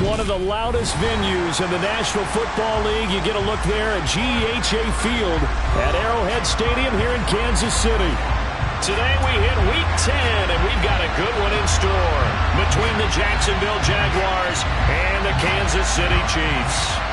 one of the loudest venues in the National Football League. You get a look there at GEHA Field at Arrowhead Stadium here in Kansas City. Today we hit Week 10, and we've got a good one in store between the Jacksonville Jaguars and the Kansas City Chiefs.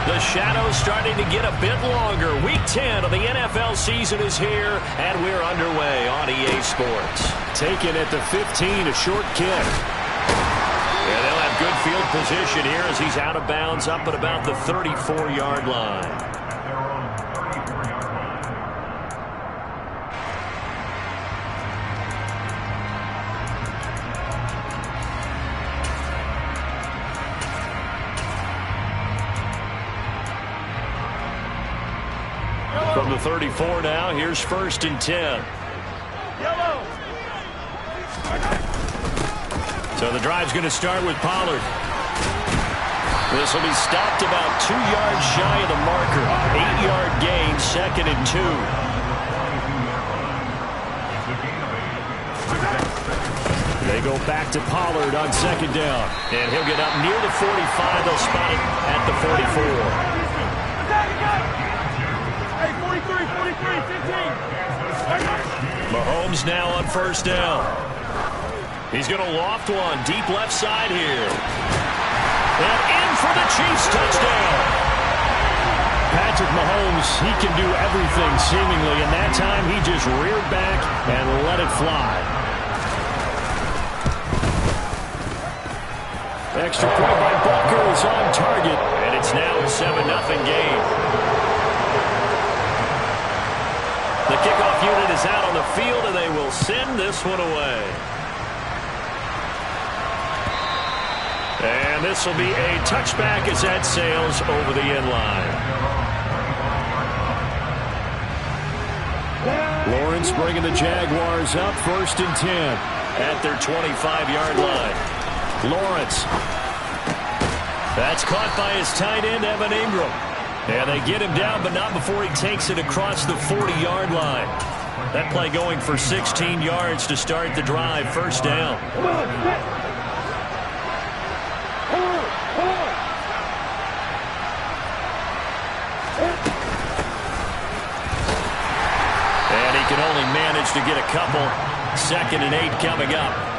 The shadow's starting to get a bit longer. Week 10 of the NFL season is here, and we're underway on EA Sports. Taken at the 15, a short kick. Yeah, they'll have good field position here as he's out of bounds up at about the 34-yard line. From the 34 now, here's 1st and 10. So the drive's going to start with Pollard. This will be stopped about 2 yards shy of the marker. 8-yard gain, 2nd and 2. They go back to Pollard on 2nd down. And he'll get up near the 45. They'll spot it at the 44. Mahomes now on 1st down. He's going to loft one deep left side here. And in for the Chiefs touchdown. Patrick Mahomes, he can do everything seemingly, and that time he just reared back and let it fly. Extra point by Butker is on target. And it's now a 7-0 game. The kickoff unit is out on the field, and they will send this one away. And this will be a touchback as that sails over the end line. Lawrence bringing the Jaguars up 1st and 10 at their 25-yard line. Lawrence. That's caught by his tight end, Evan Ingram. And they get him down, but not before he takes it across the 40-yard line. That play going for 16 yards to start the drive. 1st down. And he can only manage to get a couple. 2nd and 8 coming up.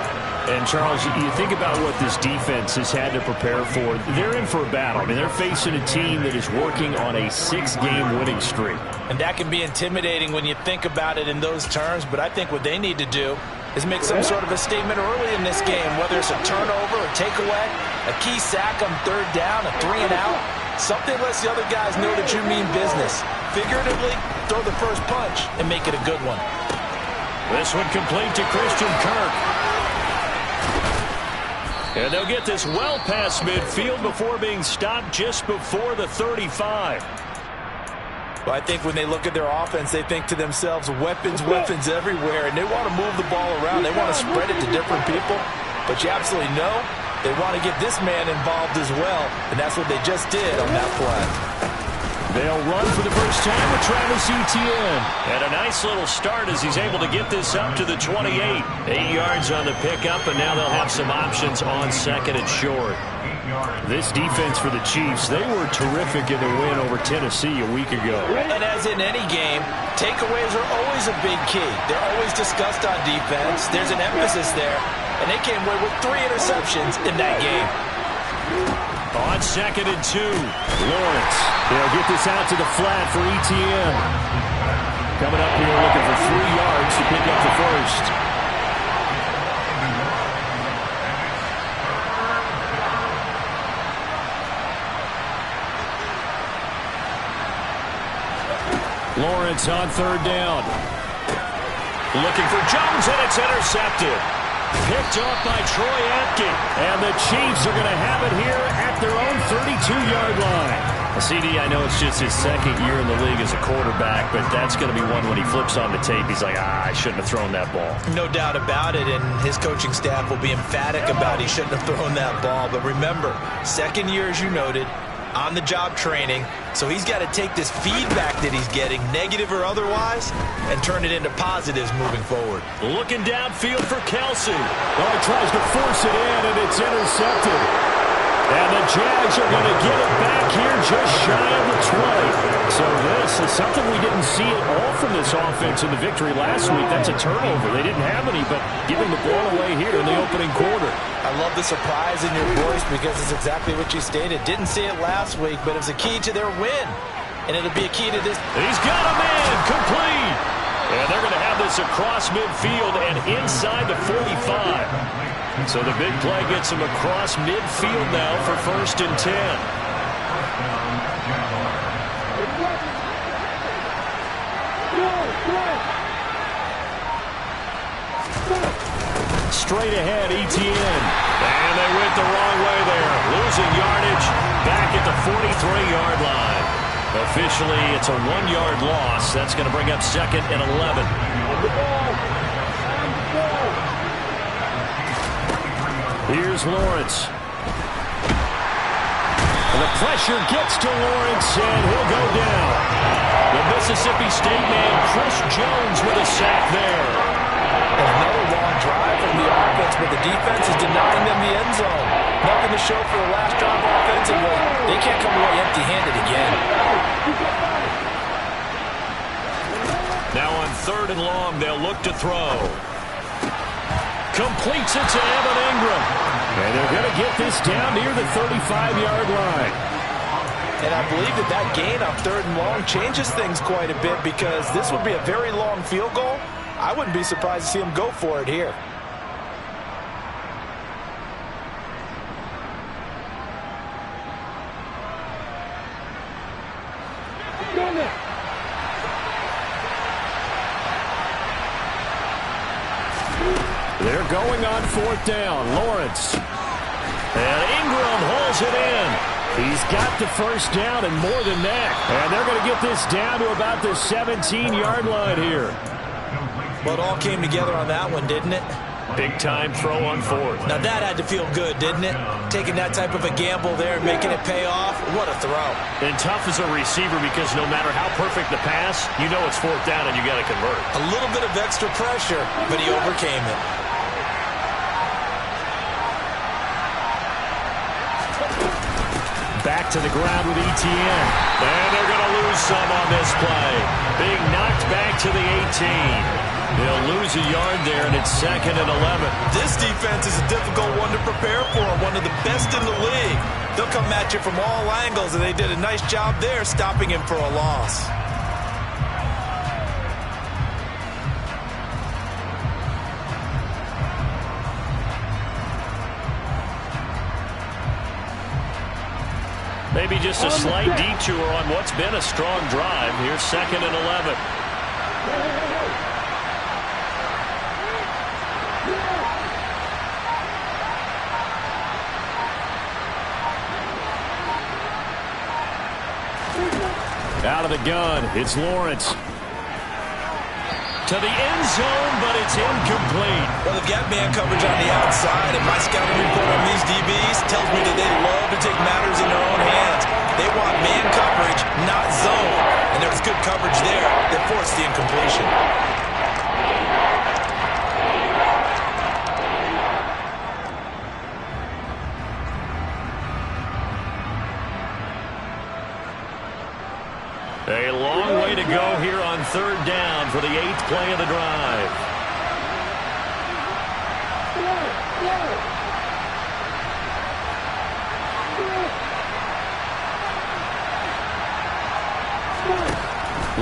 And, Charles, you think about what this defense has had to prepare for. They're in for a battle. I mean, they're facing a team that is working on a 6-game winning streak. And that can be intimidating when you think about it in those terms. But I think what they need to do is make some sort of a statement early in this game, whether it's a turnover, a takeaway, a key sack on 3rd down, a 3 and out. Something lets the other guys know that you mean business. Figuratively, throw the first punch and make it a good one. This one complete to Christian Kirk. And they'll get this well past midfield before being stopped just before the 35. Well, I think when they look at their offense, they think to themselves, weapons, weapons everywhere, and they want to move the ball around. They want to spread it to different people. But you absolutely know they want to get this man involved as well, and that's what they just did on that play. They'll run for the first time with Travis Etienne. And a nice little start as he's able to get this up to the 28. 8 yards on the pickup, and now they'll have some options on 2nd and short. This defense for the Chiefs, they were terrific in the win over Tennessee a week ago. And as in any game, takeaways are always a big key. They're always discussed on defense. There's an emphasis there, and they came away with 3 interceptions in that game. On 2nd and 2. Lawrence. They'll get this out to the flat for Etienne. Coming up here looking for 3 yards to pick up the first. Lawrence on 3rd down. Looking for Jones, and it's intercepted. Picked off by Troy Apke. And the Chiefs are going to have it here at their own 32-yard line. CD, I know it's just his second year in the league as a quarterback, but that's going to be one when he flips on the tape, he's like, I shouldn't have thrown that ball. No doubt about it, and his coaching staff will be emphatic about he shouldn't have thrown that ball. But remember, second year, as you noted, on-the-job training, so he's got to take this feedback that he's getting, negative or otherwise, and turn it into positives moving forward. Looking downfield for Kelsey. Oh, he tries to force it in, and it's intercepted. And the Jags are going to get it back here just shy of the 20. So this is something we didn't see at all from this offense in the victory last week. That's a turnover. They didn't have any, but giving the ball away here in the opening quarter. I love the surprise in your voice because it's exactly what you stated. Didn't see it last week, but it was a key to their win. And it'll be a key to this. He's got a man complete. And they're going to have this across midfield and inside the 45. So the big play gets him across midfield now for 1st and 10. Straight ahead, Etienne. And they went the wrong way there. Losing yardage back at the 43-yard line. Officially, it's a 1-yard loss. That's going to bring up 2nd and 11. Here's Lawrence. And the pressure gets to Lawrence, and he'll go down. The Mississippi State man, Chris Jones, with a sack there. Another long drive from the offense, but the defense is denying them the end zone. Nothing to show for the last drive offensively. They can't come away empty-handed again. Now on 3rd and long, they'll look to throw. Completes it to Evan Ingram. And they're going to get this down near the 35-yard line. And I believe that gain on 3rd and long changes things quite a bit because this would be a very long field goal. I wouldn't be surprised to see him go for it here. They're going on 4th down. Lawrence. And Ingram hauls it in. He's got the first down and more than that. And they're going to get this down to about the 17-yard line here. Well, it all came together on that one, didn't it? Big-time throw on 4th. Now that had to feel good, didn't it? Taking that type of a gamble there and making it pay off. What a throw. And tough as a receiver because no matter how perfect the pass, you know it's 4th down and you got to convert. A little bit of extra pressure, but he overcame it. Back to the ground with Etienne. And they're going to lose some on this play. Being knocked back to the 18. They'll lose a yard there, and it's 2nd and 11. This defense is a difficult one to prepare for, one of the best in the league. They'll come at you from all angles, and they did a nice job there stopping him for a loss. Maybe just a slight detour on what's been a strong drive. Here's 2nd and 11. Out of the gun, it's Lawrence. To the end zone, but it's incomplete. Well, they've got man coverage on the outside, and my scouting report on these DBs tells me that they love to take matters in their own hands. They want man coverage, not zone. And there was good coverage there that forced the incompletion. A long way to go here on 3rd down for the 8th play of the drive.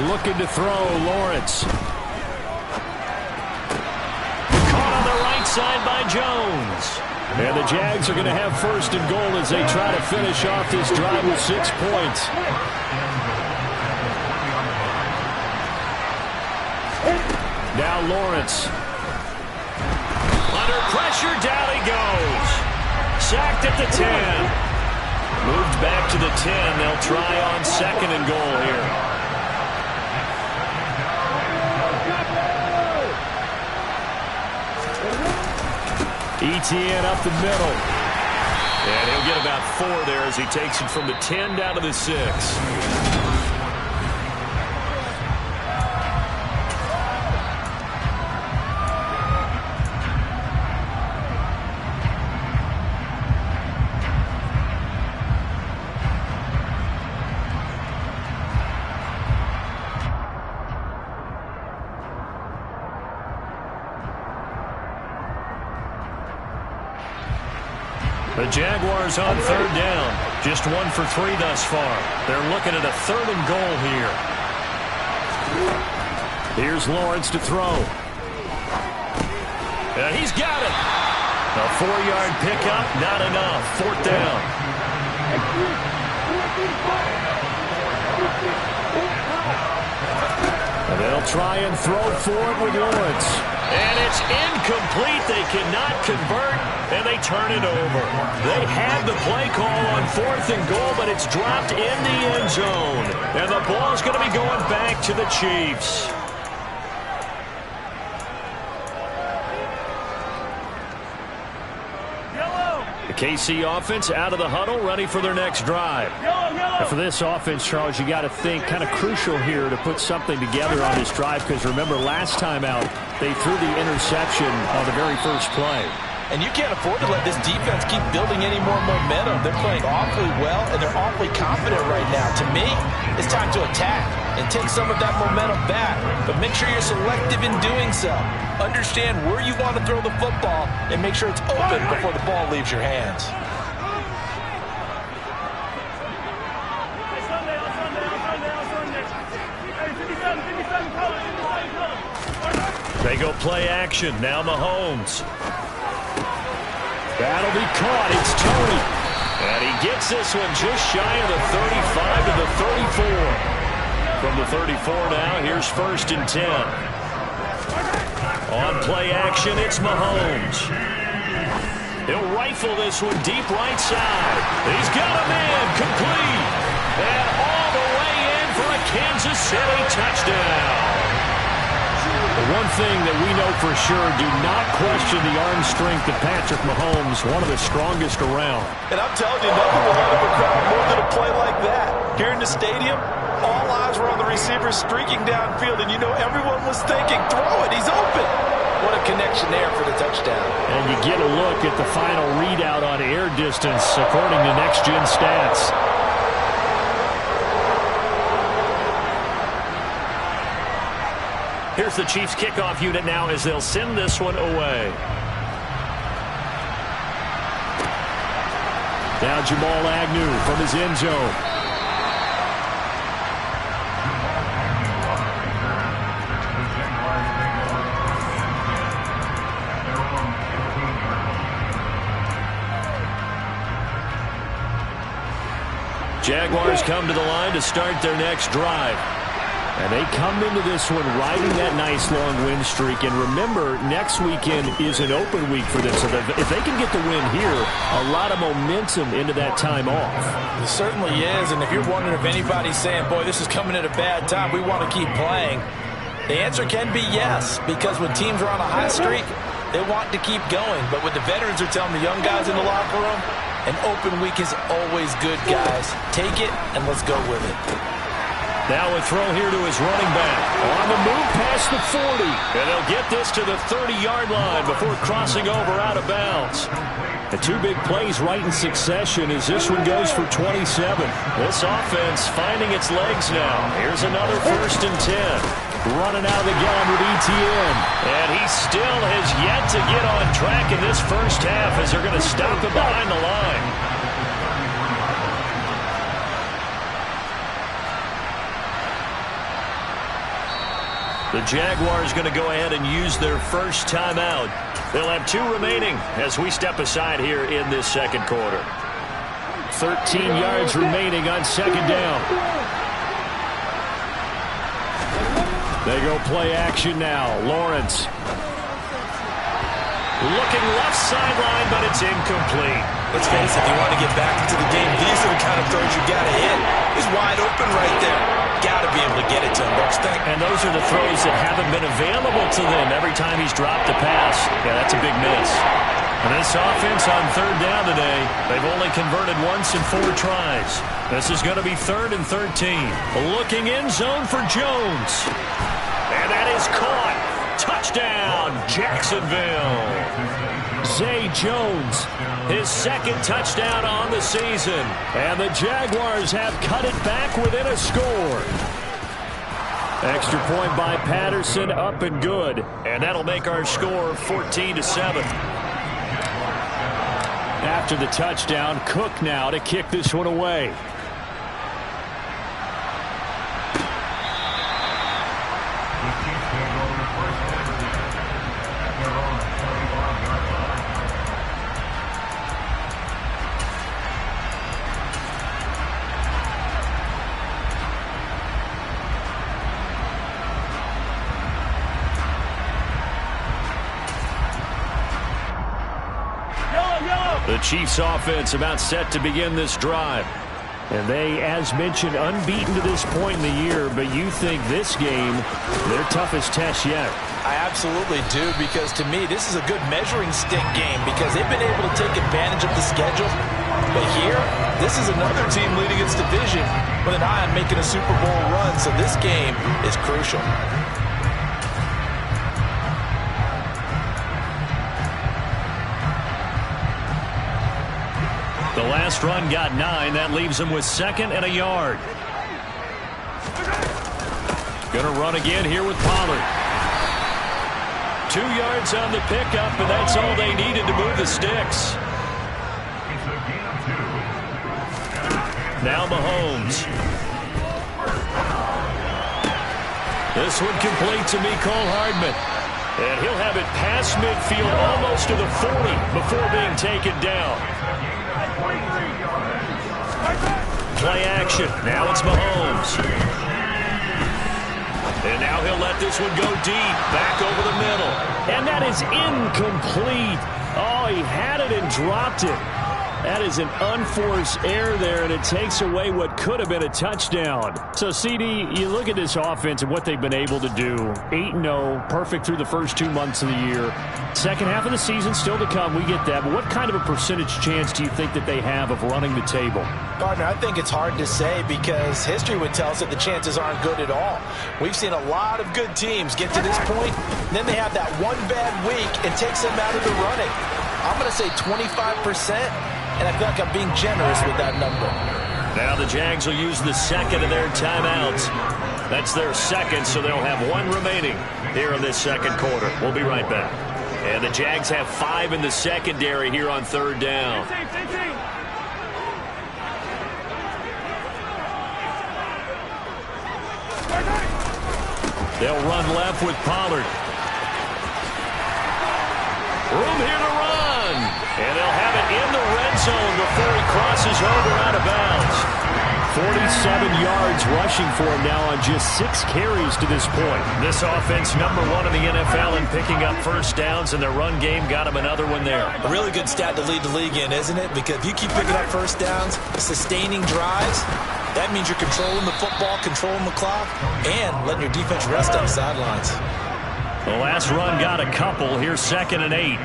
Looking to throw, Lawrence. Caught on the right side by Jones. And the Jags are going to have 1st and goal as they try to finish off this drive with 6 points. Now Lawrence. Under pressure, down he goes. Sacked at the 10. Moved back to the 10. They'll try on 2nd and goal here. ETN up the middle. And he'll get about 4 there as he takes it from the 10 down to the 6. The Jaguars on 3rd down. Just 1 for 3 thus far. They're looking at a 3rd and goal here. Here's Lawrence to throw. And he's got it. A 4-yard pickup, not enough. 4th down. And they'll try and throw for it with Lawrence. And it's incomplete. They cannot convert, and they turn it over. They had the play call on 4th and goal, but it's dropped in the end zone. And the ball's going to be going back to the Chiefs. The KC offense out of the huddle, ready for their next drive. And for this offense, Charles, you got to think kind of crucial here to put something together on this drive, because remember last time out they threw the interception on the very first play. And you can't afford to let this defense keep building any more momentum. They're playing awfully well, and they're awfully confident right now. To me, it's time to attack and take some of that momentum back. But make sure you're selective in doing so. Understand where you want to throw the football and make sure it's open before the ball leaves your hands. They go play action. Now Mahomes. That'll be caught. It's Tony. And he gets this one just shy of the 35 to the 34. From the 34 now, here's 1st and 10. On play action, it's Mahomes. He'll rifle this one deep right side. He's got a man complete. And all the way in for a Kansas City touchdown. The one thing that we know for sure, do not question the arm strength of Patrick Mahomes, one of the strongest around. And I'm telling you, nothing will light up a crowd more than a play like that. Here in the stadium, all eyes were on the receiver streaking downfield, and you know everyone was thinking, throw it, he's open. What a connection there for the touchdown. And you get a look at the final readout on air distance, according to Next Gen Stats. Here's the Chiefs kickoff unit now as they'll send this one away. Now Jamal Agnew from his end zone. Jaguars come to the line to start their next drive. And they come into this one riding that nice long win streak. And remember, next weekend is an open week for them. So if they can get the win here, a lot of momentum into that time off. It certainly is. And if you're wondering if anybody's saying, boy, this is coming at a bad time, we want to keep playing, the answer can be yes. Because when teams are on a hot streak, they want to keep going. But what the veterans are telling the young guys in the locker room, an open week is always good, guys. Take it and let's go with it. Now a throw here to his running back. On the move past the 40. And they'll get this to the 30-yard line before crossing over out of bounds. The two big plays right in succession as this one goes for 27. This offense finding its legs now. Here's another 1st and 10. Running out of the gun with ETN. And he still has yet to get on track in this first half as they're going to stop him behind the line. The Jaguars going to go ahead and use their first timeout. They'll have 2 remaining as we step aside here in this second quarter. 13 yards remaining on 2nd down. They go play action now. Lawrence. Looking left sideline, but it's incomplete. Let's face it, if you want to get back into the game, these are the kind of throws you got to hit. He's wide open right there. Got to be able to get it to him, don't you think? And those are the throws that haven't been available to them every time he's dropped a pass. Yeah, that's a big miss. And this offense on third down today, they've only converted once in 4 tries. This is going to be 3rd and 13. Looking in zone for Jones. And that is caught. Touchdown, Jacksonville. Zay Jones, his 2nd touchdown on the season. And the Jaguars have cut it back within a score. Extra point by Patterson, up and good. And that'll make our score 14-7. After the touchdown, Cook now to kick this one away. The Chiefs offense about set to begin this drive. And they, as mentioned, unbeaten to this point in the year, but you think this game, their toughest test yet. I absolutely do, because to me, this is a good measuring stick game because they've been able to take advantage of the schedule. But here, this is another team leading its division with an eye on making a Super Bowl run, so this game is crucial. The last run got 9. That leaves them with 2nd and a yard. Going to run again here with Pollard. 2 yards on the pickup, and that's all they needed to move the sticks. Now Mahomes. This one complete to Mecole Hardman. And he'll have it past midfield almost to the 40 before being taken down. Play action. Now it's Mahomes. And now he'll let this one go deep. Back over the middle. And that is incomplete. Oh, he had it and dropped it. That is an unforced error there, and it takes away what could have been a touchdown. So, CD, you look at this offense and what they've been able to do. 8-0, perfect through the first 2 months of the year. Second half of the season still to come. We get that. But what kind of a percentage chance do you think that they have of running the table? Gardner, I think it's hard to say because history would tell us that the chances aren't good at all. We've seen a lot of good teams get to this point, and then they have that one bad week and takes them out of the running. I'm going to say 25%. And I feel like I'm being generous with that number. Now the Jags will use the 2nd of their timeouts. That's their 2nd, so they'll have 1 remaining here in this 2nd quarter. We'll be right back. And the Jags have 5 in the secondary here on 3rd down. They'll run left with Pollard. Room here to run. And they'll have it in the red zone before he crosses over out of bounds. 47 yards rushing for him now on just 6 carries to this point. This offense #1 in the NFL in picking up first downs, and their run game got him another one there. A really good stat to lead the league in, isn't it? Because if you keep picking up first downs, sustaining drives, that means you're controlling the football, controlling the clock, and letting your defense rest on the sidelines. The last run got a couple. Here's 2nd and 8.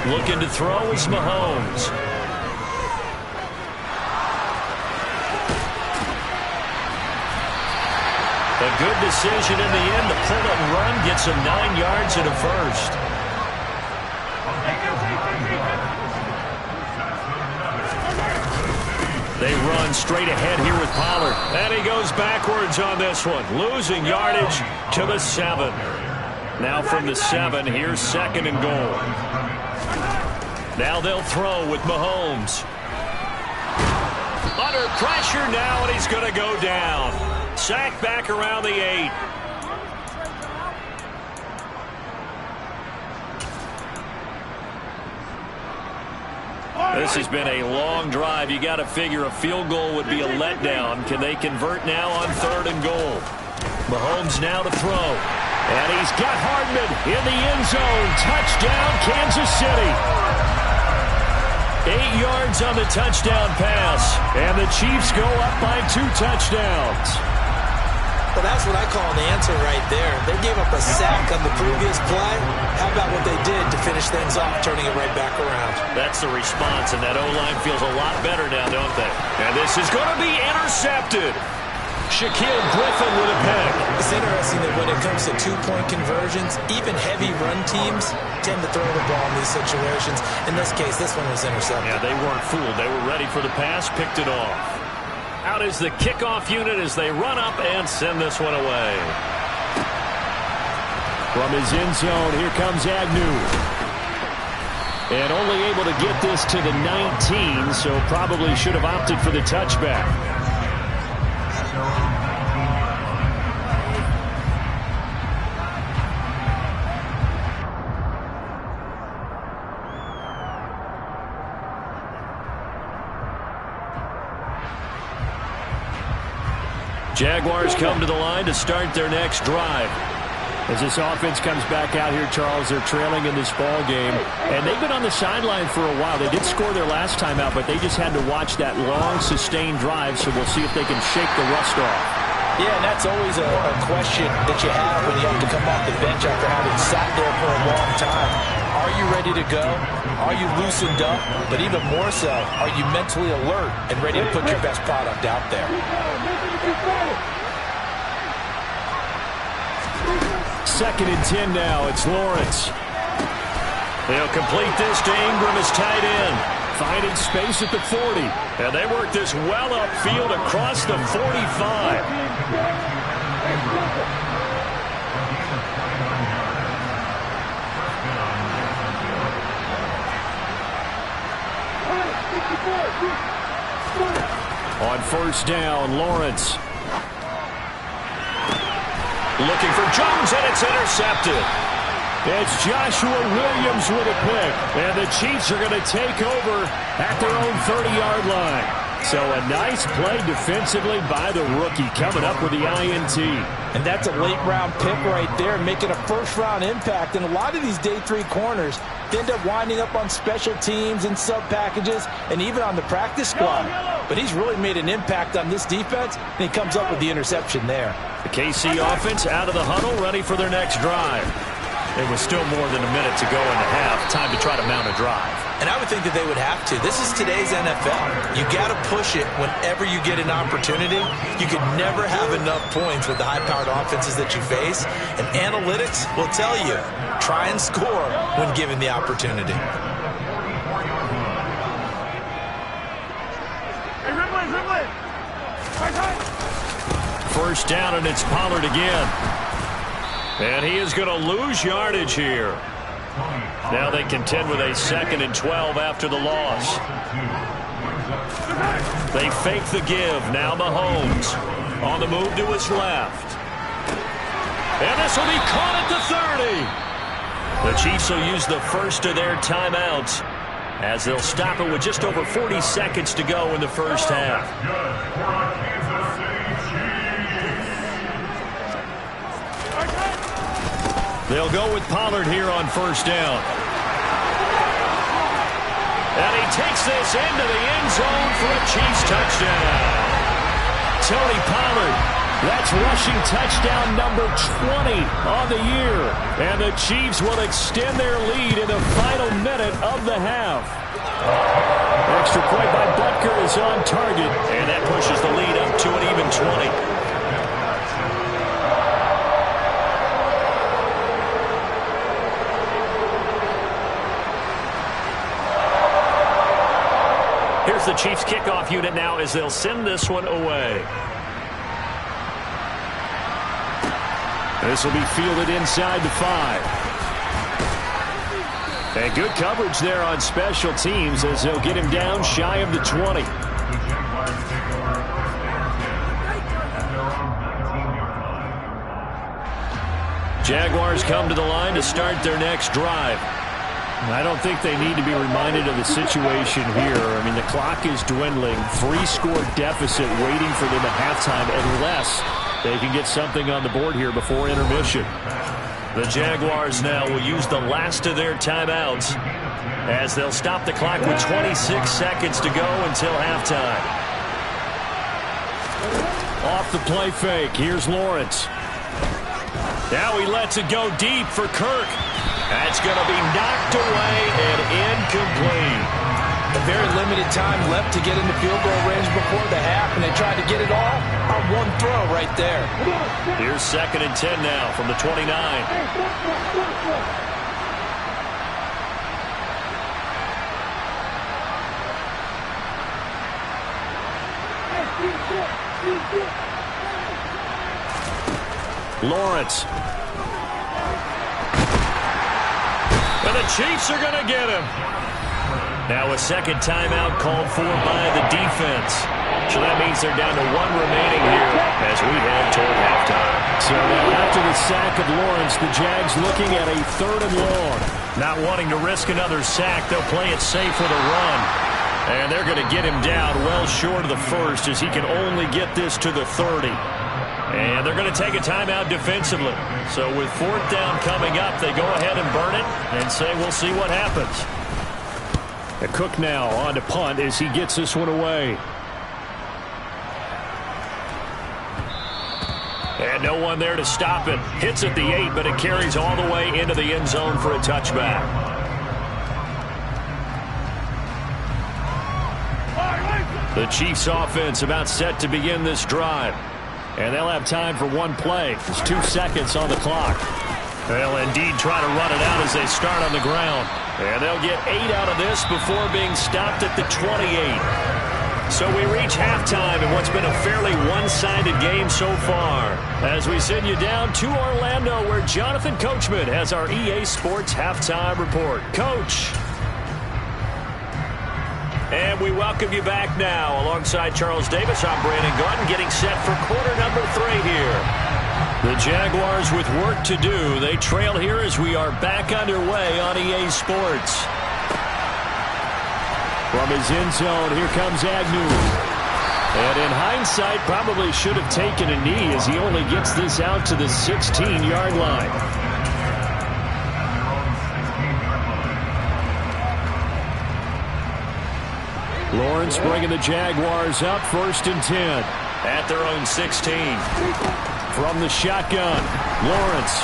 Looking to throw is Mahomes. A good decision in the end. The pull and run gets him 9 yards and a first. They run straight ahead here with Pollard. And he goes backwards on this one. Losing yardage to the 7. Now from the 7, here's 2nd and goal. Now they'll throw with Mahomes. Under pressure now, and he's going to go down. Sacked back around the 8. This has been a long drive. You got to figure a field goal would be a letdown. Can they convert now on 3rd and goal? Mahomes now to throw. And he's got Hardman in the end zone. Touchdown, Kansas City. 8 yards on the touchdown pass. And the Chiefs go up by 2 touchdowns. Well, that's what I call an answer right there. They gave up a sack on the previous play. How about what they did to finish things off, turning it right back around? That's the response, and that O-line feels a lot better now, don't they? And this is going to be intercepted. Shaquille Griffin with a pick. It's interesting that when it comes to two-point conversions, even heavy run teams tend to throw the ball in these situations. In this case, this one was intercepted. Yeah, they weren't fooled. They were ready for the pass, picked it off. Out is the kickoff unit as they run up and send this one away. From his end zone, here comes Agnew. And only able to get this to the 19, so probably should have opted for the touchback. Jaguars come to the line to start their next drive. As this offense comes back out here, Charles, they're trailing in this ball game. And they've been on the sideline for a while. They did score their last time out, but they just had to watch that long, sustained drive, so we'll see if they can shake the rust off. Yeah, and that's always a question that you have when you have to come off the bench after having sat there for a long time. Are you ready to go? Are you loosened up? But even more so, are you mentally alert and ready to put your best product out there? Second and 10 now. It's Lawrence. They'll complete this to Ingram as tight end. Finding space at the 40. And they work this well upfield across the 45. On first down, Lawrence. Looking for Jones, and it's intercepted. It's Joshua Williams with a pick. And the Chiefs are going to take over at their own 30-yard line. So a nice play defensively by the rookie, coming up with the INT. And that's a late-round pick right there, making a first-round impact. And a lot of these day 3 corners end up winding up on special teams and sub-packages and even on the practice squad. But he's really made an impact on this defense, and he comes up with the interception there. The KC offense out of the huddle, ready for their next drive. It was still more than a minute to go in the half. Time to try to mount a drive. And I would think that they would have to. This is today's NFL. You got to push it whenever you get an opportunity. You could never have enough points with the high-powered offenses that you face. And analytics will tell you, try and score when given the opportunity. First down, and it's Pollard again. And he is going to lose yardage here. Now they contend with a 2nd and 12 after the loss. They fake the give. Now Mahomes on the move to his left. And this will be caught at the 30. The Chiefs will use the first of their timeouts as they'll stop it with just over 40 seconds to go in the first half. They'll go with Pollard here on first down. And he takes this into the end zone for a Chiefs touchdown. Tony Pollard, that's rushing touchdown number 20 on the year. And the Chiefs will extend their lead in the final minute of the half. Extra point by Butker is on target. And that pushes the lead up to an even 20. Here's the Chiefs kickoff unit now as they'll send this one away. This will be fielded inside the 5. And good coverage there on special teams as they'll get him down shy of the 20. Jaguars come to the line to start their next drive. I don't think they need to be reminded of the situation here. I mean, the clock is dwindling. 3-score deficit waiting for them at halftime unless they can get something on the board here before intermission. The Jaguars now will use the last of their timeouts as they'll stop the clock with 26 seconds to go until halftime. Off the play fake. Here's Lawrence. Now he lets it go deep for Kirk. That's going to be knocked away and incomplete. A very limited time left to get into field goal range before the half, and they tried to get it all on one throw right there. Here's 2nd and 10 now from the 29. Lawrence. And the Chiefs are going to get him. Now a second timeout called for by the defense. So that means they're down to 1 remaining here as we head toward halftime. So now after the sack of Lawrence, the Jags looking at a 3rd and long. Not wanting to risk another sack, they'll play it safe with a run. And they're going to get him down well short of the first as he can only get this to the 30. And they're going to take a timeout defensively. So with 4th down coming up, they go ahead and burn it and say we'll see what happens. Cook now on to punt as he gets this one away. And no one there to stop it. Hits at the 8, but it carries all the way into the end zone for a touchback. The Chiefs offense about set to begin this drive. And they'll have time for one play. There's 2 seconds on the clock. They'll indeed try to run it out as they start on the ground. And they'll get 8 out of this before being stopped at the 28. So we reach halftime in what's been a fairly one-sided game so far. As we send you down to Orlando where Jonathan Coachman has our EA Sports Halftime Report. Coach. And we welcome you back now. Alongside Charles Davis, I'm Brandon Gordon getting set for quarter number 3 here. The Jaguars with work to do. They trail here as we are back underway on EA Sports. From his end zone, here comes Agnew. And in hindsight, probably should have taken a knee as he only gets this out to the 16-yard line. Lawrence bringing the Jaguars up 1st and 10. At their own 16. From the shotgun, Lawrence.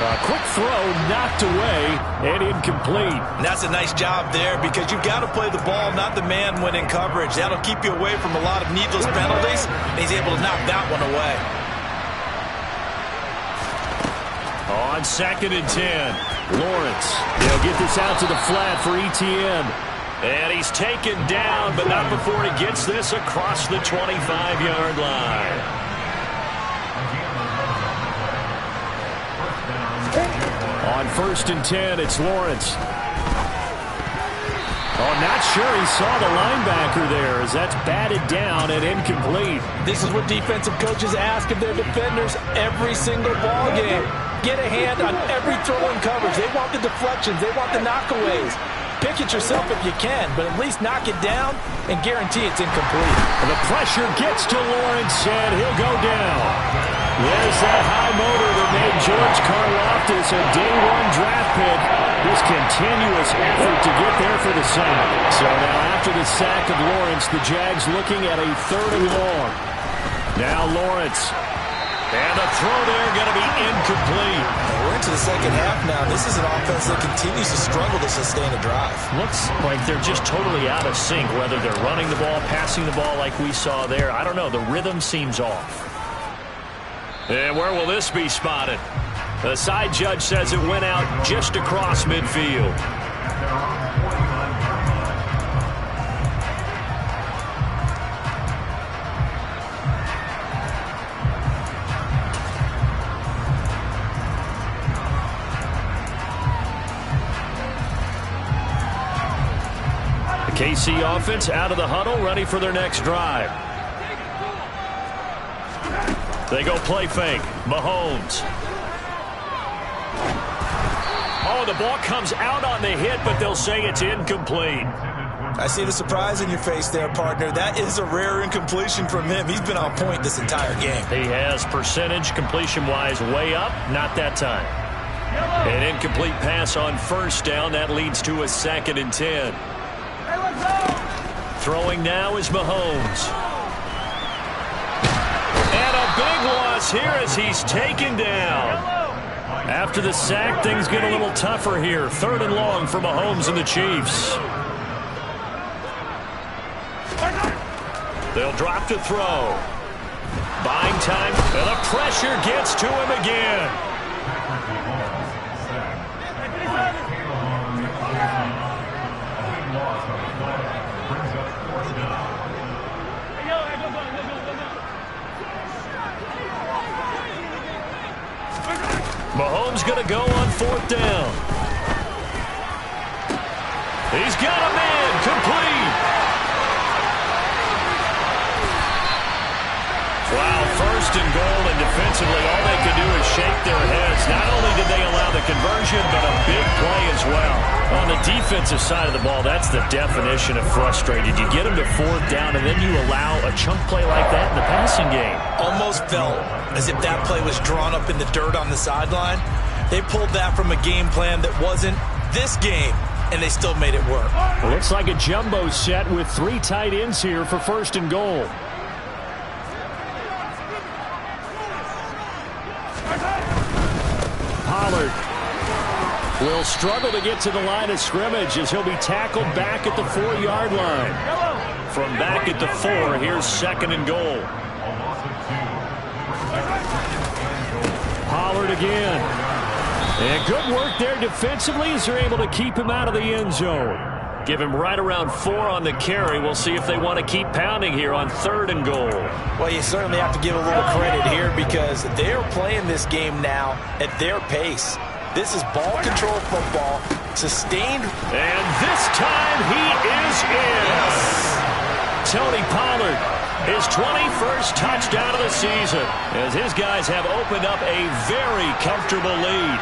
A quick throw knocked away and incomplete. And that's a nice job there because you've got to play the ball, not the man when in coverage. That'll keep you away from a lot of needless penalties, and he's able to knock that one away. On 2nd and 10, Lawrence. They'll get this out to the flat for ETN. And he's taken down, but not before he gets this across the 25-yard line. On 1st and 10, it's Lawrence. Oh, not sure he saw the linebacker there as that's batted down and incomplete. This is what defensive coaches ask of their defenders every single ball game. Get a hand on every throw in coverage. They want the deflections. They want the knockaways. Pick it yourself if you can, but at least knock it down and guarantee it's incomplete. The pressure gets to Lawrence, and he'll go down. There's that high motor that made George Karlaftis a day-1 draft pick. This continuous effort to get there for the sack. So now after the sack of Lawrence, the Jags looking at a 3rd and long. Now Lawrence. And the throw there going to be incomplete. We're into the second half now. This is an offense that continues to struggle to sustain a drive. Looks like they're just totally out of sync, whether they're running the ball, passing the ball like we saw there. I don't know. The rhythm seems off. And where will this be spotted? The side judge says it went out just across midfield. KC offense out of the huddle, ready for their next drive. They go play fake. Mahomes. Oh, the ball comes out on the hit, but they'll say it's incomplete. I see the surprise in your face there, partner. That is a rare incompletion from him. He's been on point this entire game. He has percentage completion-wise way up, not that time. An incomplete pass on first down. That leads to a 2nd and 10. Throwing now is Mahomes. And a big loss here as he's taken down. After the sack, things get a little tougher here. 3rd and long for Mahomes and the Chiefs. They'll drop to throw. Buying time, and the pressure gets to him again. Mahomes going to go on 4th down. He's got a man complete. Wow, 1st and goal, and defensively all they could do is shake their heads. Not only did they allow the conversion, but a big play as well. On the defensive side of the ball, that's the definition of frustrated. You get them to 4th down, and then you allow a chunk play like that in the passing game. Almost felt as if that play was drawn up in the dirt on the sideline. They pulled that from a game plan that wasn't this game, and they still made it work. Well, looks like a jumbo set with 3 tight ends here for 1st and goal. Pollard will struggle to get to the line of scrimmage as he'll be tackled back at the 4-yard line. From back at the 4, here's 2nd and goal. Pollard again. And good work there defensively as they're able to keep him out of the end zone. Give him right around 4 on the carry. We'll see if they want to keep pounding here on 3rd and goal. Well, you certainly have to give a little credit here because they're playing this game now at their pace. This is ball control football, sustained. And this time he is in. Yes. Tony Pollard, his 21st touchdown of the season, as his guys have opened up a very comfortable lead.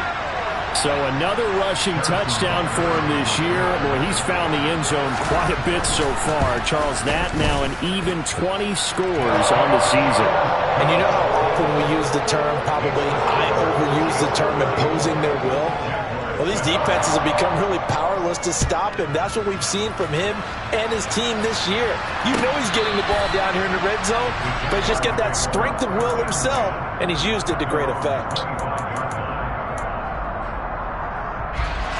So another rushing touchdown for him this year. Boy, he's found the end zone quite a bit so far. Charles, that now an even 20 scores on the season. And you know how often we use the term, probably I overuse the term, imposing their will? Well, these defenses have become really powerless to stop him. That's what we've seen from him and his team this year. You know he's getting the ball down here in the red zone, but he's just got that strength of will himself, and he's used it to great effect.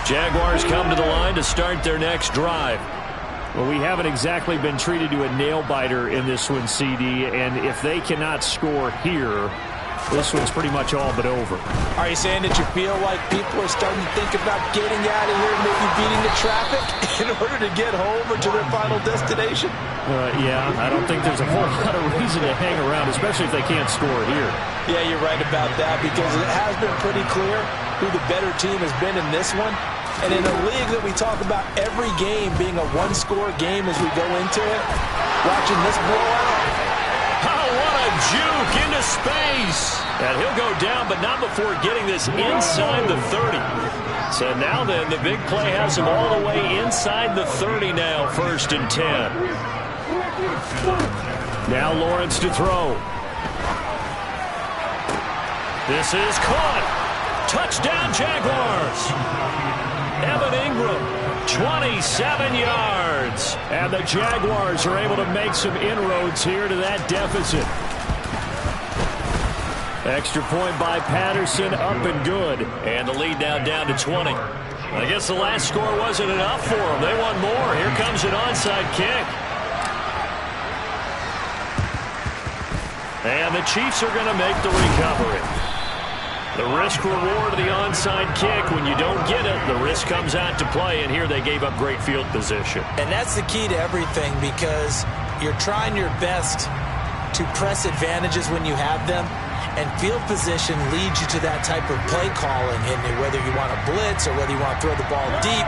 Jaguars come to the line to start their next drive. Well, we haven't exactly been treated to a nail-biter in this one, CD, and if they cannot score here, this one's pretty much all but over. Are you saying that you feel like people are starting to think about getting out of here and maybe beating the traffic in order to get home or to their final destination? Yeah, I don't think there's a whole lot of reason to hang around, especially if they can't score here. Yeah, you're right about that because it has been pretty clear who the better team has been in this one. And in a league that we talk about every game being a one-score game as we go into it, watching this blowout. Oh, what a juke into space. And he'll go down, but not before getting this inside the 30. So now then, the big play has him all the way inside the 30 now, 1st and 10. Now Lawrence to throw. This is caught. Touchdown, Jaguars. Evan Ingram, 27 yards. And the Jaguars are able to make some inroads here to that deficit. Extra point by Patterson, up and good. And the lead now down to 20. I guess the last score wasn't enough for them. They want more. Here comes an onside kick. And the Chiefs are going to make the recovery. The risk-reward of the onside kick, when you don't get it, the risk comes out to play, and here they gave up great field position. And that's the key to everything because you're trying your best to press advantages when you have them, and field position leads you to that type of play calling, and whether you want to blitz or whether you want to throw the ball deep,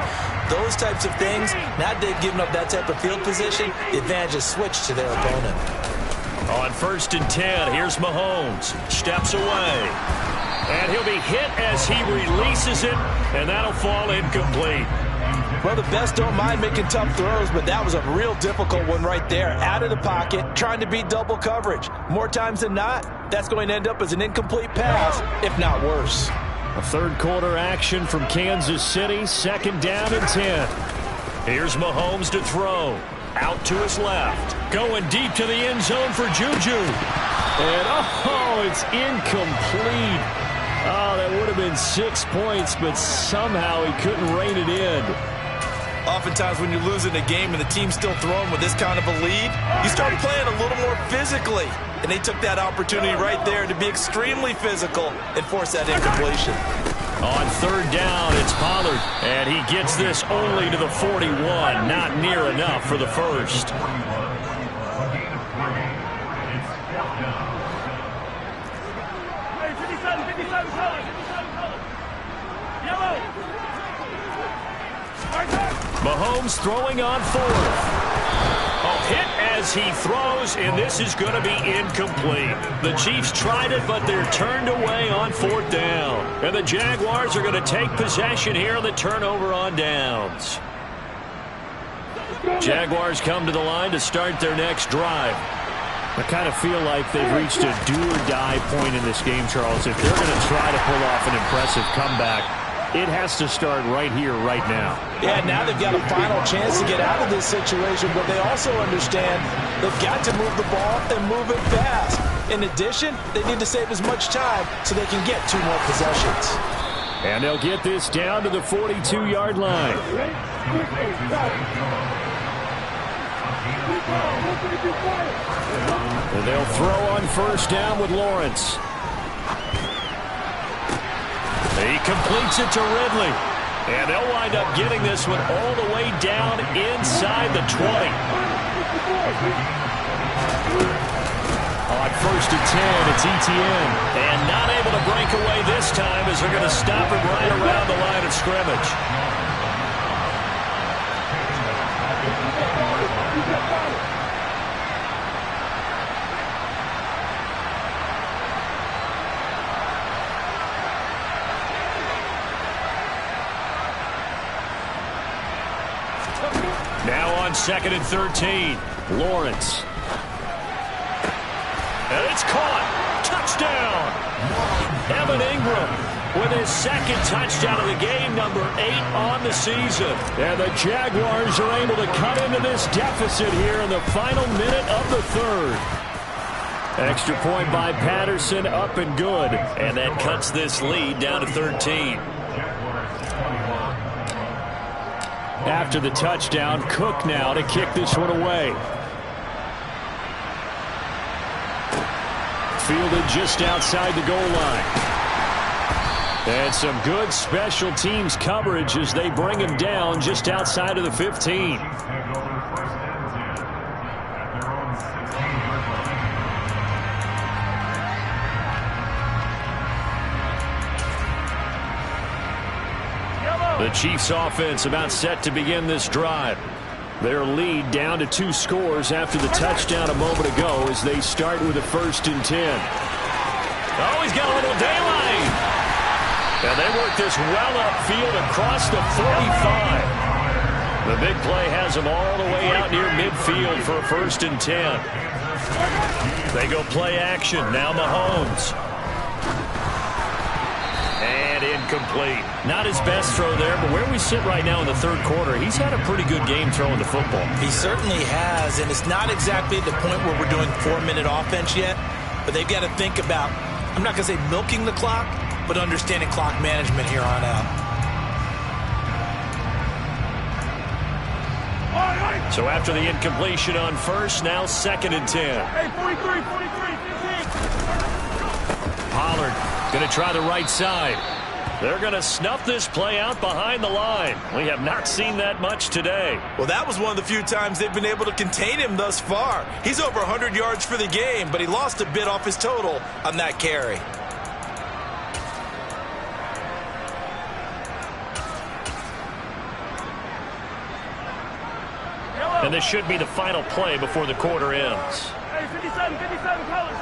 those types of things, now they've given up that type of field position, the advantage is switched to their opponent. On 1st and 10, here's Mahomes. Steps away. And he'll be hit as he releases it, and that'll fall incomplete. Well, the best don't mind making tough throws, but that was a real difficult one right there. Out of the pocket, trying to beat double coverage. More times than not, that's going to end up as an incomplete pass, if not worse. A third quarter action from Kansas City, 2nd down and 10. Here's Mahomes to throw. Out to his left. Going deep to the end zone for Juju. And, oh, it's incomplete. Oh, that would have been 6 points, but somehow he couldn't rein it in. Oftentimes when you lose in a game and the team's still throwing with this kind of a lead, you start playing a little more physically. And they took that opportunity right there to be extremely physical and force that incompletion. On 3rd down, it's Pollard. And he gets this only to the 41. Not near enough for the first. Mahomes throwing on 4th. A hit as he throws, and this is going to be incomplete. The Chiefs tried it, but they're turned away on 4th down. And the Jaguars are going to take possession here on the turnover on downs. Jaguars come to the line to start their next drive. I kind of feel like they've reached a do-or-die point in this game, Charles. If they're going to try to pull off an impressive comeback, it has to start right here, right now. Yeah, now they've got a final chance to get out of this situation, but they also understand they've got to move the ball and move it fast. In addition, they need to save as much time so they can get 2 more possessions. And they'll get this down to the 42-yard line. And they'll throw on 1st down with Lawrence. He completes it to Ridley. And they'll wind up getting this one all the way down inside the 20. On 1st and 10, it's Etienne. And not able to break away this time as they're going to stop him right around the line of scrimmage. Now on 2nd and 13, Lawrence. And it's caught. Touchdown. Evan Ingram with his 2nd touchdown of the game, number 8 on the season. And the Jaguars are able to cut into this deficit here in the final minute of the 3rd. Extra point by Patterson, up and good. And that cuts this lead down to 13. After the touchdown, Cook now to kick this one away. Fielded just outside the goal line. And some good special teams coverage as they bring him down just outside of the 15. The Chiefs offense about set to begin this drive. Their lead down to 2 scores after the touchdown a moment ago as they start with a 1st and 10. Oh, he's got a little daylight. And they work this well upfield across the 45. The big play has them all the way out near midfield for a 1st and 10. They go play action. Now Mahomes. And incomplete. Not his best throw there, but where we sit right now in the 3rd quarter, he's had a pretty good game throwing the football. He certainly has, and it's not exactly at the point where we're doing 4-minute offense yet, but they've got to think about, I'm not going to say milking the clock, but understanding clock management here on out. So after the incompletion on 1st, now 2nd and 10. Hey, 43. Pollard going to try the right side. They're going to snuff this play out behind the line. We have not seen that much today. Well, that was one of the few times they've been able to contain him thus far. He's over 100 yards for the game, but he lost a bit off his total on that carry. And this should be the final play before the quarter ends. Hey, 57, call it, 57, call it.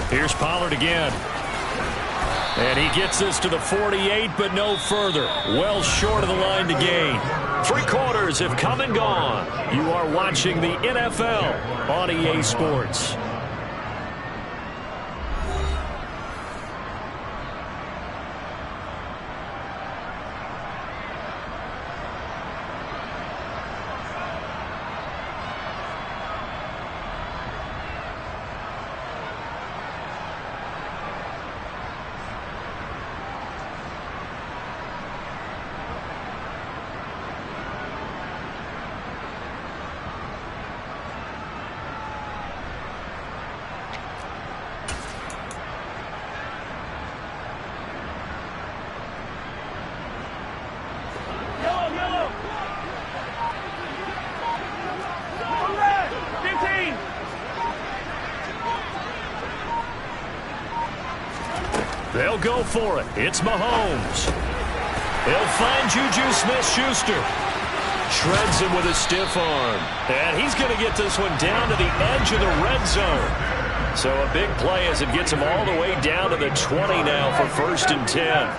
Here's Pollard again. And he gets this to the 48, but no further. Well short of the line to gain. 3 quarters have come and gone. You are watching the NFL on EA Sports. They'll go for it. It's Mahomes. He'll find Juju Smith-Schuster. Shreds him with a stiff arm. And he's going to get this one down to the edge of the red zone. So a big play as it gets him all the way down to the 20 now for 1st and 10.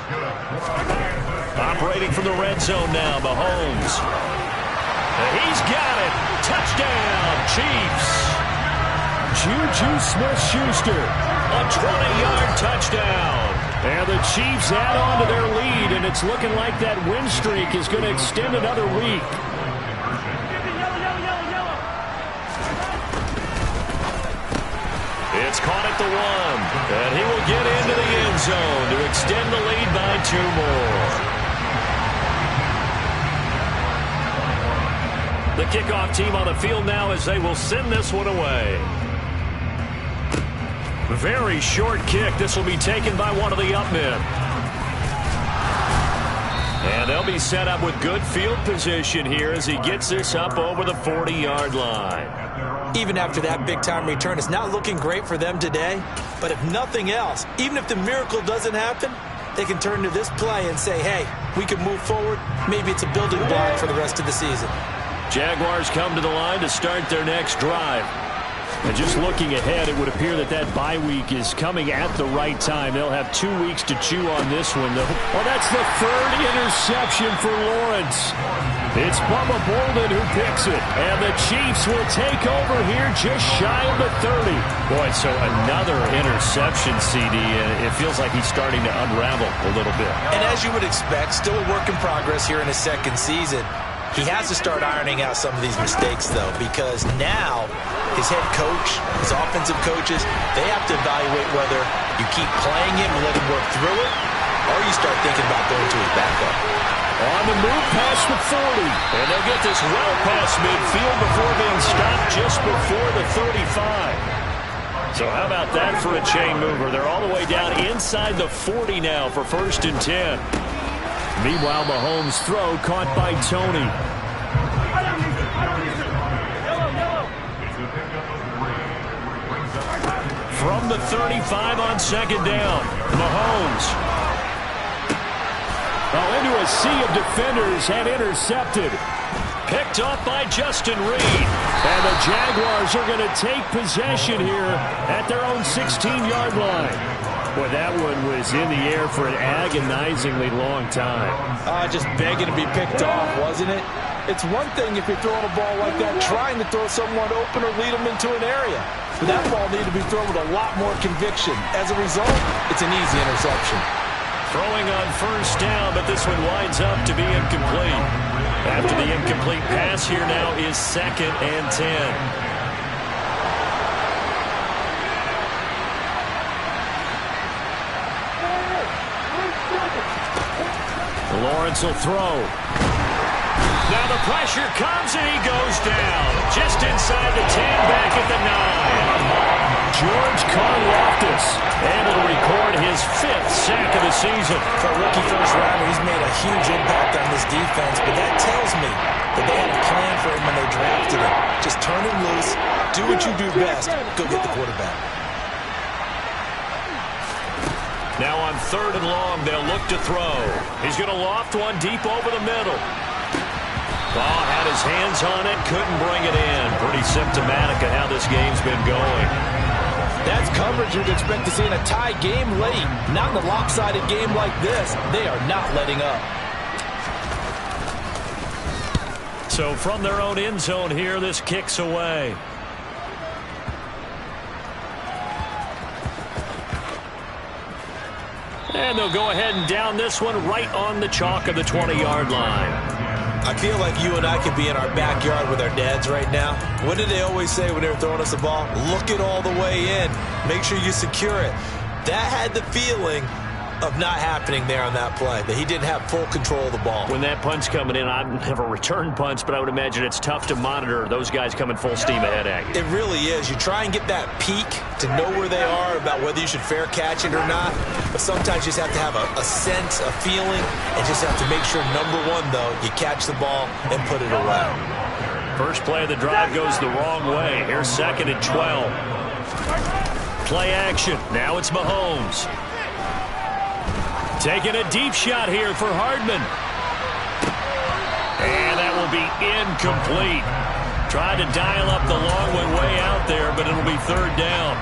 Operating from the red zone now, Mahomes. And he's got it. Touchdown, Chiefs. Juju Smith-Schuster. A 20-yard touchdown. And the Chiefs add on to their lead, and it's looking like that win streak is going to extend another week. It's caught at the 1, and he will get into the end zone to extend the lead by 2 more. The kickoff team on the field now as they will send this one away. Very short kick. This will be taken by one of the up men. And they'll be set up with good field position here as he gets this up over the 40-yard line. Even after that big-time return, it's not looking great for them today. But if nothing else, even if the miracle doesn't happen, they can turn to this play and say, hey, we can move forward. Maybe it's a building block for the rest of the season. Jaguars come to the line to start their next drive. And just looking ahead, it would appear that that bye week is coming at the right time. They'll have 2 weeks to chew on this one, though. Well, that's the 3rd interception for Lawrence. It's Bubba Bolden who picks it. And the Chiefs will take over here just shy of the 30. Boy, so another interception, CD, and it feels like he's starting to unravel a little bit. And as you would expect, still a work in progress here in his 2nd season. He has to start ironing out some of these mistakes, though, because now his head coach, his offensive coaches, they have to evaluate whether you keep playing him and let him work through it, or you start thinking about going to his backup. On the move past the 40. And they'll get this well past midfield before being stopped just before the 35. So how about that for a chain mover? They're all the way down inside the 40 now for 1st and 10. Meanwhile, Mahomes' throw caught by Tony. From the 35 on 2nd down, Mahomes. Into a sea of defenders and intercepted. Picked up by Justin Reed. And the Jaguars are going to take possession here at their own 16-yard line. Boy, that one was in the air for an agonizingly long time. Just begging to be picked off, wasn't it? It's one thing if you're throwing a ball like that, trying to throw someone open or lead them into an area. But that ball needed to be thrown with a lot more conviction. As a result, it's an easy interception. Throwing on 1st down, but this one winds up to be incomplete. After the incomplete pass, here now is 2nd and 10. Lawrence will throw. Now the pressure comes and he goes down. Just inside the 10, back at the 9. George Karlaftis. And it'll record his 5th sack of the season. For a rookie first rounder, he's made a huge impact on this defense, but that tells me that they had a plan for him when they drafted him. Just turn him loose, do what you do best, go get the quarterback. Now on 3rd and long, they'll look to throw. He's going to loft one deep over the middle. Ball had his hands on it, couldn't bring it in. Pretty symptomatic of how this game's been going. That's coverage you'd expect to see in a tie game late. Not in a lopsided game like this. They are not letting up. So from their own end zone here, this kicks away. And they'll go ahead and down this one right on the chalk of the 20-yard line. I feel like you and I could be in our backyard with our dads right now. What did they always say when they were throwing us the ball? Look it all the way in. Make sure you secure it. That had the feeling of not happening there on that play, that he didn't have full control of the ball. When that punt's coming in, I've never returned punts, but I would imagine it's tough to monitor those guys coming full steam ahead at you. It really is. You try and get that peak to know where they are about whether you should fair catch it or not, but sometimes you just have to have a sense, a feeling, and just have to make sure, number one, though, you catch the ball and put it away. First play of the drive goes the wrong way. Here's 2nd and 12. Play action. Now it's Mahomes. Taking a deep shot here for Hardman. And that will be incomplete. Tried to dial up the long way out there, but it'll be 3rd down.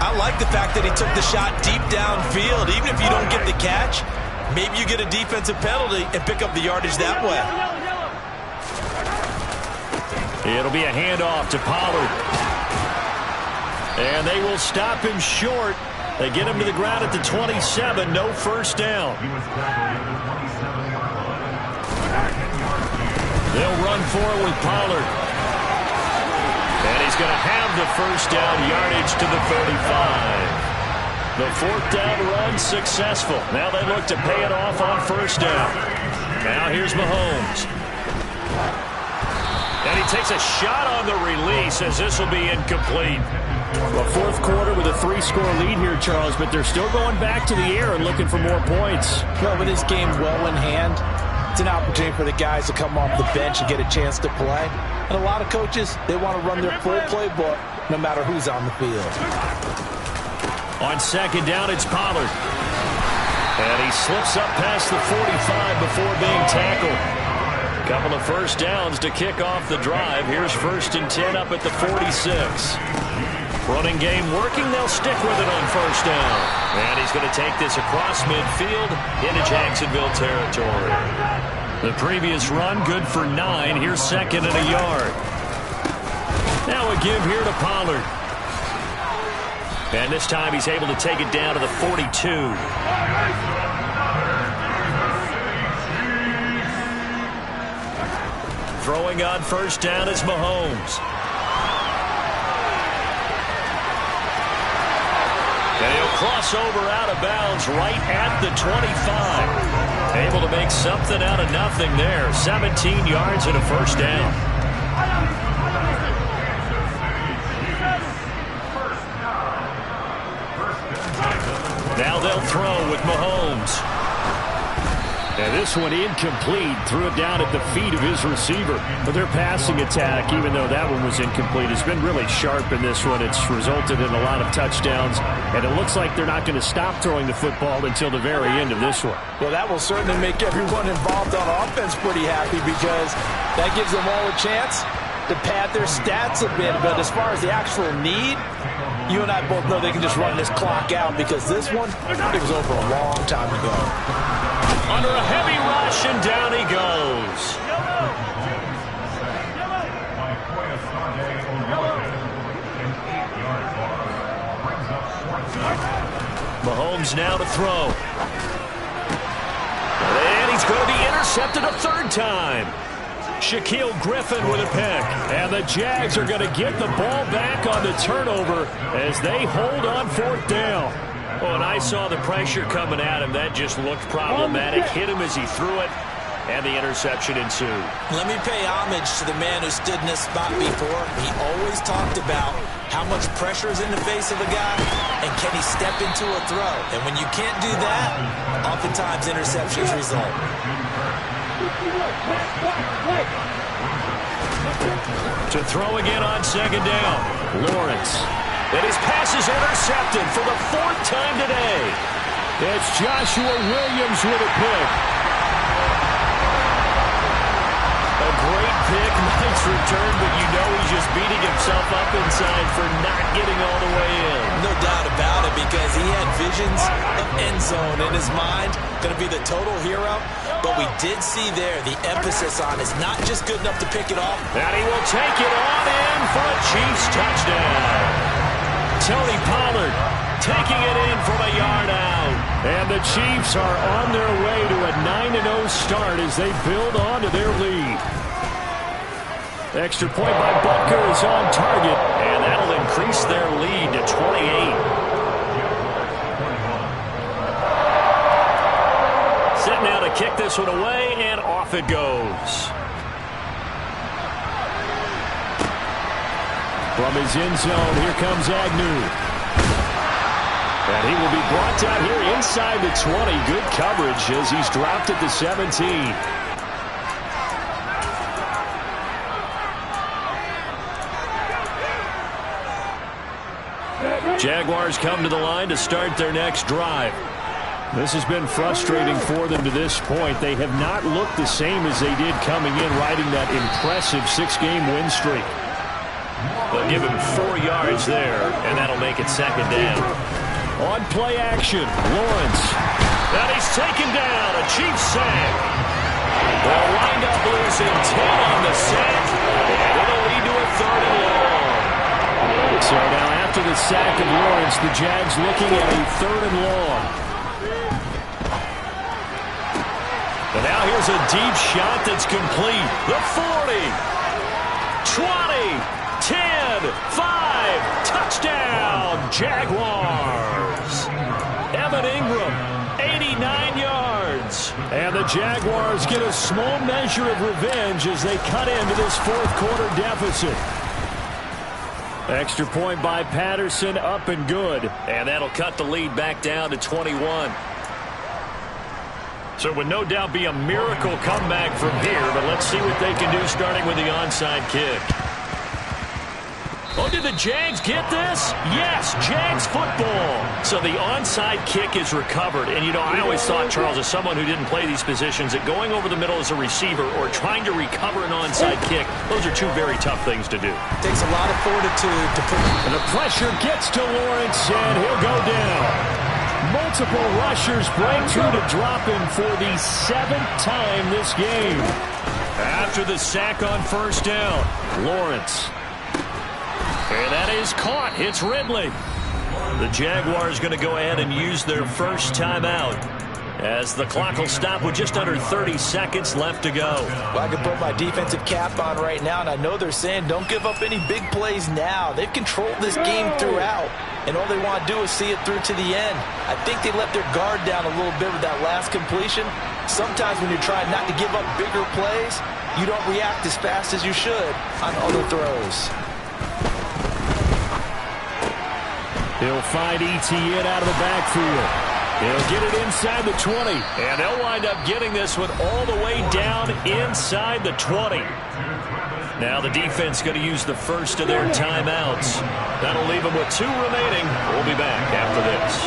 I like the fact that he took the shot deep downfield. Even if you don't get the catch, maybe you get a defensive penalty and pick up the yardage that way. It'll be a handoff to Pollard. And they will stop him short. They get him to the ground at the 27. No first down. They'll run forward with Pollard. And he's going to have the first down yardage to the 35. The 4th down run successful. Now they look to pay it off on first down. Now here's Mahomes. And he takes a shot on the release as this will be incomplete. Well, 4th quarter with a 3-score lead here, Charles, but they're still going back to the air and looking for more points. Well, with this game well in hand, it's an opportunity for the guys to come off the bench and get a chance to play. And a lot of coaches, they want to run their full playbook no matter who's on the field. On 2nd down, it's Pollard. And he slips up past the 45 before being tackled. Couple of first downs to kick off the drive. Here's 1st and 10 up at the 46. Running game working. They'll stick with it on first down. And he's going to take this across midfield into Jacksonville territory. The previous run good for 9. Here's 2nd and a yard. Now a give here to Pollard. And this time he's able to take it down to the 42. Throwing on first down is Mahomes. And he'll cross over out of bounds right at the 25. Able to make something out of nothing there. 17 yards and a first down. Now they'll throw with Mahomes. And this one incomplete. Threw it down at the feet of his receiver. But their passing attack, even though that one was incomplete, has been really sharp in this one. It's resulted in a lot of touchdowns. And it looks like they're not going to stop throwing the football until the very end of this one. Well, that will certainly make everyone involved on offense pretty happy, because that gives them all a chance to pad their stats a bit. But as far as the actual need, you and I both know they can just run this clock out, because this one, it was over a long time ago. Under a heavy rush, and down he goes. Mahomes now to throw. And he's going to be intercepted a 3rd time. Shaquille Griffin with a pick. And the Jags are going to get the ball back on the turnover as they hold on 4th down. Oh, and I saw the pressure coming at him. That just looked problematic. Hit him as he threw it, and the interception ensued. Let me pay homage to the man who stood in this spot before. He always talked about how much pressure is in the face of a guy, and can he step into a throw. And when you can't do that, oftentimes interceptions result. To throw again on 2nd down. Lawrence. And his pass is intercepted for the 4th time today. It's Joshua Williams with a pick. A great pick, nice return, but you know he's just beating himself up inside for not getting all the way in. No doubt about it, because he had visions of end zone in his mind. Going to be the total hero. But we did see there the emphasis on is not just good enough to pick it off. And he will take it on in for a Chiefs touchdown. Tony Pollard taking it in from a yard out. And the Chiefs are on their way to a 9-0 start as they build on to their lead. Extra point by Butker is on target. And that'll increase their lead to 28. Set now to kick this one away, and off it goes. From his end zone, here comes Agnew. And he will be brought down here inside the 20. Good coverage as he's dropped at the 17. Jaguars come to the line to start their next drive. This has been frustrating for them to this point. They have not looked the same as they did coming in, riding that impressive 6-game win streak. They'll give him 4 yards there, and that'll make it second down. On play action, Lawrence. And he's taken down, a Chiefs sack. They'll wind up losing 10 on the sack, and it'll lead to a 3rd and long. So now after the sack of Lawrence, the Jags looking at a 3rd and long. And now here's a deep shot that's complete. The 40, 20, 10, 5, touchdown, Jaguars. Evan Ingram, 89 yards. And the Jaguars get a small measure of revenge as they cut into this 4th quarter deficit. Extra point by Patterson, up and good. And that'll cut the lead back down to 21. So it would no doubt be a miracle comeback from here, but let's see what they can do starting with the onside kick. Oh, did the Jags get this? Yes, Jags football. So the onside kick is recovered. And, you know, I always thought, Charles, as someone who didn't play these positions, that going over the middle as a receiver or trying to recover an onside kick, those are 2 very tough things to do. It takes a lot of fortitude to put. And the pressure gets to Lawrence, and he'll go down. Multiple rushers break through to drop him for the 7th time this game. After the sack on 1st down, Lawrence. And that is caught. It's Ridley. The Jaguars going to go ahead and use their first timeout as the clock will stop with just under 30 seconds left to go. Well, I can put my defensive cap on right now, and I know they're saying don't give up any big plays now. They've controlled this game throughout, and all they want to do is see it through to the end. I think they let their guard down a little bit with that last completion. Sometimes when you're trying not to give up bigger plays, you don't react as fast as you should on other throws. He'll find ETN out of the backfield. He'll get it inside the 20. And they'll wind up getting this one all the way down inside the 20. Now the defense going to use the first of their timeouts. That'll leave them with 2 remaining. We'll be back after this.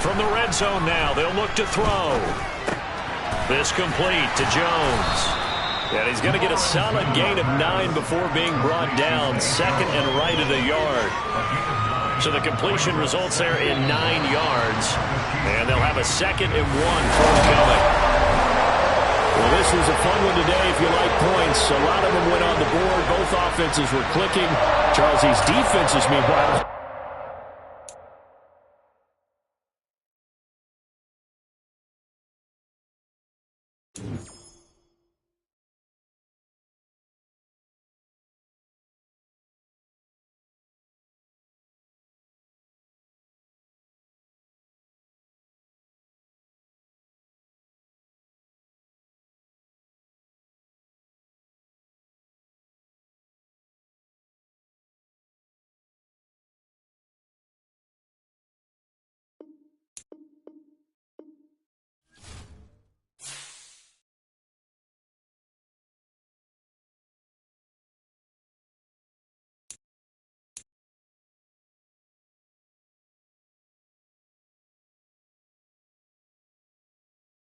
From the red zone now, they'll look to throw. This complete to Jones. And he's going to get a solid gain of 9 before being brought down. 2nd and right at a yard. So the completion results there in 9 yards. And they'll have a 2nd and 1 forthcoming. Well, this was a fun one today if you like points. A lot of them went on the board. Both offenses were clicking. Charles, these defenses, meanwhile,